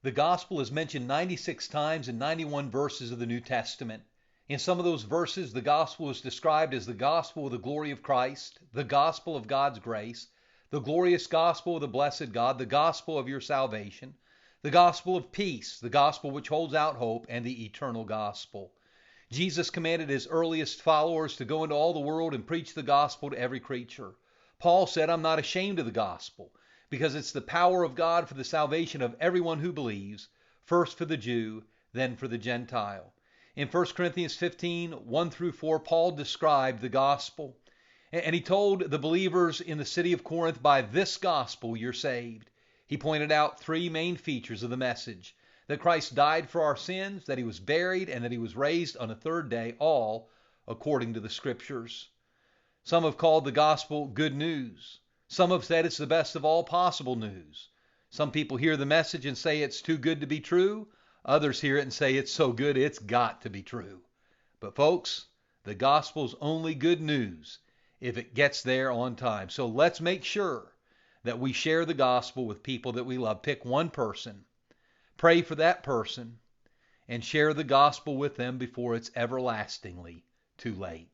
The gospel is mentioned 96 times in 91 verses of the New Testament. In some of those verses, the gospel is described as the gospel of the glory of Christ, the gospel of God's grace, the glorious gospel of the blessed God, the gospel of your salvation, the gospel of peace, the gospel which holds out hope, and the eternal gospel. Jesus commanded his earliest followers to go into all the world and preach the gospel to every creature. Paul said, I'm not ashamed of the gospel, because it's the power of God for the salvation of everyone who believes, first for the Jew, then for the Gentile. In 1 Corinthians 15, 1 through 4, Paul described the gospel. And he told the believers in the city of Corinth, by this gospel you're saved. He pointed out three main features of the message: that Christ died for our sins, that he was buried, and that he was raised on the third day, all according to the Scriptures. Some have called the gospel good news. Some have said it's the best of all possible news. Some people hear the message and say it's too good to be true. Others hear it and say it's so good it's got to be true. But folks, the gospel's only good news if it gets there on time. So let's make sure that we share the gospel with people that we love. Pick one person, pray for that person, and share the gospel with them before it's everlastingly too late.